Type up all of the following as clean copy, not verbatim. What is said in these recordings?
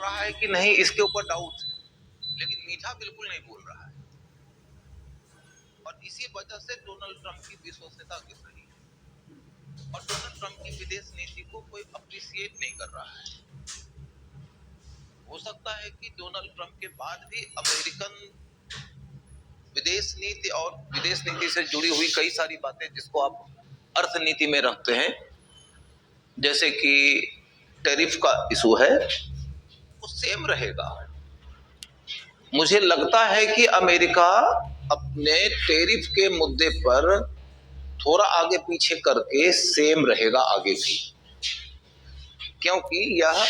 रहा है कि नहीं इसके ऊपर डाउट है, लेकिन मीठा बिल्कुल नहीं बोल रहा है। और इसी वजह से डोनाल्ड ट्रंप की विश्वसनीयता गिर रही है और डोनाल्ड ट्रंप की विदेश नीति को कोई अप्रिशिएट नहीं कर रहा है। हो सकता है कि डोनाल्ड ट्रंप के बाद भी अमेरिकन विदेश नीति और विदेश नीति से जुड़ी हुई कई सारी बातें जिसको आप अर्थनीति में रखते हैं, जैसे कि टैरिफ का इशू है, वो सेम रहेगा। मुझे लगता है कि अमेरिका अपने टैरिफ के मुद्दे पर थोड़ा आगे पीछे करके सेम रहेगा आगे भी, क्योंकि यह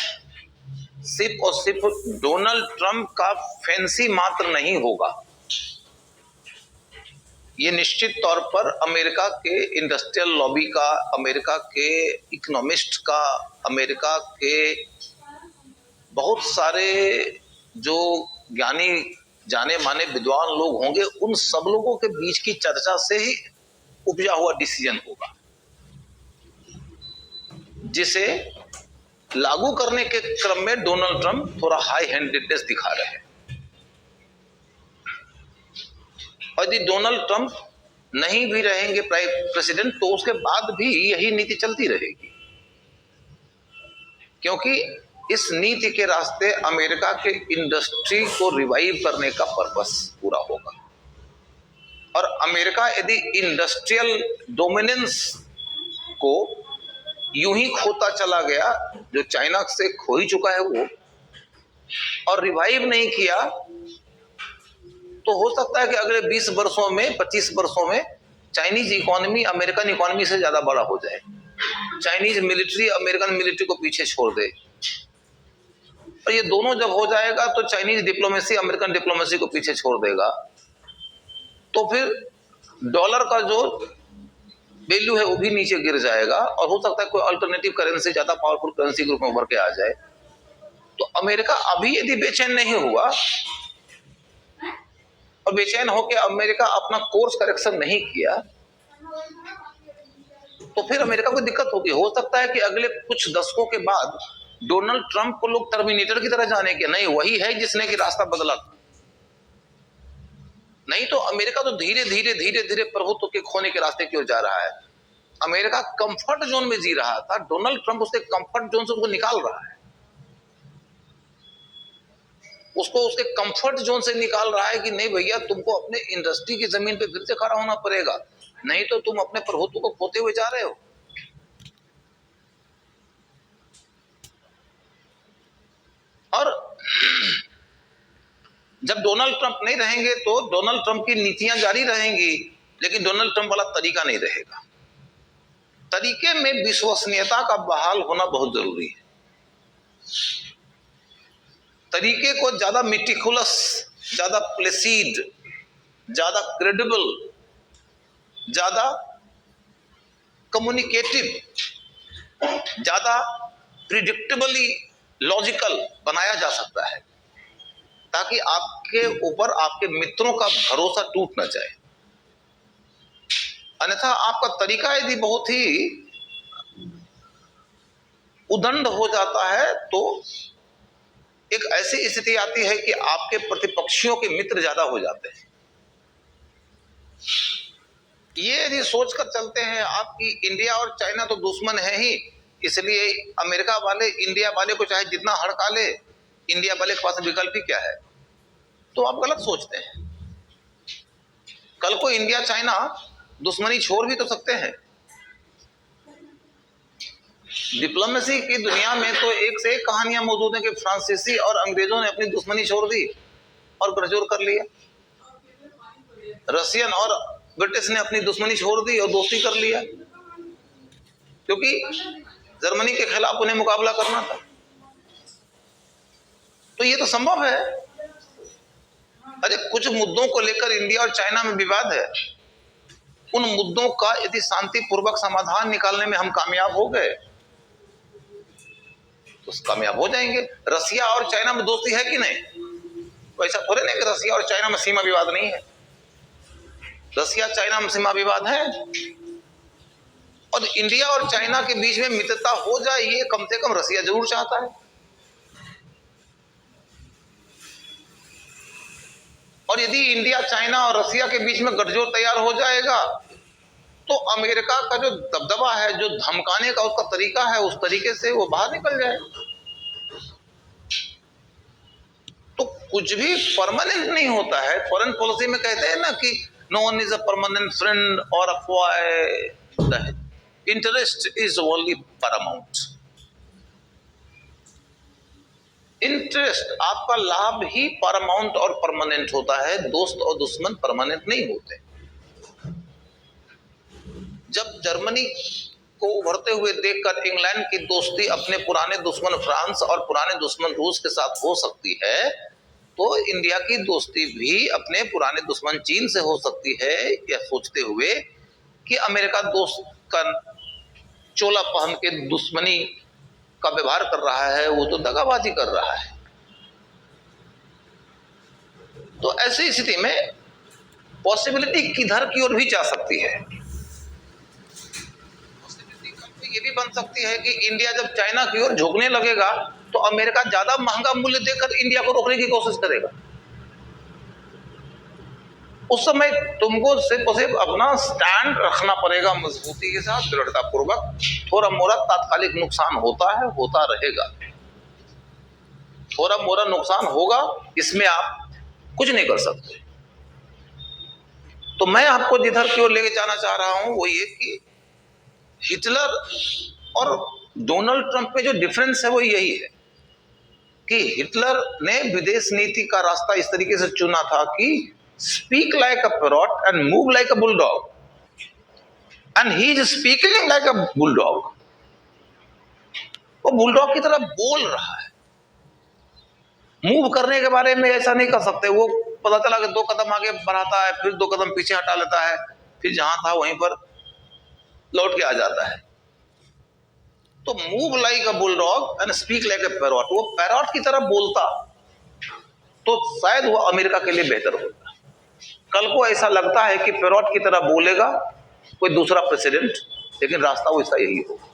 सिर्फ और सिर्फ डोनाल्ड ट्रंप का फैंसी मात्र नहीं होगा। ये निश्चित तौर पर अमेरिका के इंडस्ट्रियल लॉबी का, अमेरिका के इकोनॉमिस्ट का, अमेरिका के बहुत सारे जो ज्ञानी जाने माने विद्वान लोग होंगे, उन सब लोगों के बीच की चर्चा से ही उपजा हुआ डिसीजन होगा, जिसे लागू करने के क्रम में डोनाल्ड ट्रंप थोड़ा हाई हैंडेडनेस दिखा रहे हैं। और यदि डोनाल्ड ट्रंप नहीं भी रहेंगे प्रेसिडेंट तो उसके बाद भी यही नीति चलती रहेगी, क्योंकि इस नीति के रास्ते अमेरिका के इंडस्ट्री को रिवाइव करने का पर्पस पूरा होगा। और अमेरिका यदि इंडस्ट्रियल डोमिनेंस को यूं ही खोता चला गया, जो चाइना से खो ही चुका है वो, और रिवाइव नहीं किया, तो हो सकता है कि अगले 20 वर्षों में, 25 वर्षों में चाइनीज इकोनॉमी अमेरिकन इकोनॉमी से ज्यादा बड़ा हो जाए, चाइनीज मिलिट्री अमेरिकन मिलिट्री को पीछे छोड़ दे। और ये दोनों जब हो जाएगा तो चाइनीज डिप्लोमेसी अमेरिकन डिप्लोमेसी को पीछे छोड़ देगा, तो फिर डॉलर का जो वैल्यू है वो भी नीचे गिर जाएगा और हो सकता है कोई अल्टरनेटिव करेंसी, ज्यादा पावरफुल करेंसी ग्रुप में उभर के आ जाए। तो अमेरिका अभी यदि बेचैन नहीं हुआ और बेचैन होकर अमेरिका अपना कोर्स करेक्शन नहीं किया, तो फिर अमेरिका को दिक्कत होगी। हो सकता है कि अगले कुछ दशकों के बाद डोनाल्ड ट्रंप को लोग टर्मिनेटर की तरह जाने के, नहीं वही है जिसने कि रास्ता बदला। नहीं तो अमेरिका तो धीरे धीरे प्रभुत्व के खोने के रास्ते की ओर जा रहा है। अमेरिका कंफर्ट जोन में जी रहा था, डोनाल्ड ट्रंप उसके कंफर्ट जोन से उसको निकाल रहा है, उसको उसके कंफर्ट जोन से निकाल रहा है कि नहीं भैया, तुमको अपने इंडस्ट्री की जमीन पे फिर से खड़ा होना पड़ेगा, नहीं तो तुम अपने प्रभुत्व को खोते हुए जा रहे हो। और जब डोनाल्ड ट्रंप नहीं रहेंगे तो डोनाल्ड ट्रंप की नीतियां जारी रहेंगी, लेकिन डोनाल्ड ट्रंप वाला तरीका नहीं रहेगा। तरीके में विश्वसनीयता का बहाल होना बहुत जरूरी है। तरीके को ज्यादा मेटिकुलस, ज्यादा प्लेसीड, ज्यादा क्रेडिबल, ज्यादा कम्युनिकेटिव, ज्यादा प्रिडिक्टेबली लॉजिकल बनाया जा सकता है, ताकि आपके ऊपर आपके मित्रों का भरोसा टूट न जाए। अन्यथा आपका तरीका यदि बहुत ही उदंड हो जाता है तो एक ऐसी स्थिति आती है कि आपके प्रतिपक्षियों के मित्र ज्यादा हो जाते हैं। ये यदि सोचकर चलते हैं आप कि इंडिया और चाइना तो दुश्मन है ही, इसलिए अमेरिका वाले इंडिया वाले को चाहे जितना हड़का ले, इंडिया वाले के पास विकल्प ही क्या है, तो आप गलत सोचते हैं। कल को इंडिया चाइना दुश्मनी छोड़ भी तो सकते हैं। डिप्लोमेसी की दुनिया में तो एक से एक कहानियां मौजूद हैं कि फ्रांसीसी और अंग्रेजों ने अपनी दुश्मनी छोड़ दी और गठजोड़ कर लिया, रशियन और ब्रिटिश ने अपनी दुश्मनी छोड़ दी और दोस्ती कर लिया, क्योंकि जर्मनी के खिलाफ उन्हें मुकाबला करना था। तो ये तो संभव है। अरे कुछ मुद्दों को लेकर इंडिया और चाइना में विवाद है, उन मुद्दों का यदि शांतिपूर्वक समाधान निकालने में हम कामयाब हो गए तो कामयाब हो जाएंगे। रसिया और चाइना में दोस्ती है कि नहीं? तो ऐसा थोड़े नहीं कि रसिया और चाइना में सीमा विवाद नहीं है। रसिया चाइना में सीमा विवाद है, और इंडिया और चाइना के बीच में मित्रता हो जाए ये कम से कम रसिया जरूर चाहता है। और यदि इंडिया, चाइना और रसिया के बीच में गठजोड़ तैयार हो जाएगा तो अमेरिका का जो दबदबा है, जो धमकाने का उसका तरीका है, उस तरीके से वो बाहर निकल जाएगा। तो कुछ भी परमानेंट नहीं होता है। फॉरेन पॉलिसी में कहते हैं ना कि no one is a permanent friend और a foe, interest is only paramount. Interest, आपका लाभ ही पैरामाउंट और परमानेंट होता है। दोस्त और दुश्मन परमानेंट नहीं होते। जब जर्मनी को उभरते हुए देखकर इंग्लैंड की दोस्ती अपने पुराने दुश्मन फ्रांस और पुराने दुश्मन रूस के साथ हो सकती है, तो इंडिया की दोस्ती भी अपने पुराने दुश्मन चीन से हो सकती है। यह सोचते हुए कि अमेरिका दोस्त का चोला पहन के दुश्मनी का व्यवहार कर रहा है, वो तो दगाबाजी कर रहा है। तो ऐसी स्थिति में पॉसिबिलिटी किधर की ओर भी जा सकती है। ये भी बन सकती है कि इंडिया जब चाइना की ओर झुकने लगेगा तो अमेरिका ज्यादा महंगा मूल्य देकर इंडिया को रोकने की कोशिश करेगा। उस समय तुमको सिर्फ और सिर्फ अपना स्टैंड रखना पड़ेगा मजबूती के साथ, दृढ़ता पूर्वक। थोड़ा मोड़ा तात्कालिक नुकसान होता है, होता रहेगा, थोड़ा मोड़ा नुकसान होगा, इसमें आप कुछ नहीं कर सकते। तो मैं आपको जिधर की ओर लेके जाना चाह रहा हूं वो ये कि हिटलर और डोनाल्ड ट्रंप में जो डिफरेंस है वो यही है कि हिटलर ने विदेश नीति का रास्ता इस तरीके से चुना था कि speak like a parrot and move like a bulldog, and he is speaking like a bulldog. वो बुलडॉग की तरह बोल रहा है। मूव करने के बारे में ऐसा नहीं कर सकते। वो पता चला कि 2 कदम आगे बढ़ाता है, फिर 2 कदम पीछे हटा लेता है, फिर जहां था वहीं पर लौट के आ जाता है। तो move like a bulldog and speak like a parrot, वो पैरॉट की तरह बोलता तो शायद वो अमेरिका के लिए बेहतर होता। कल को ऐसा लगता है कि पैरॉट की तरह बोलेगा कोई दूसरा प्रेसिडेंट, लेकिन रास्ता वैसा यही होगा।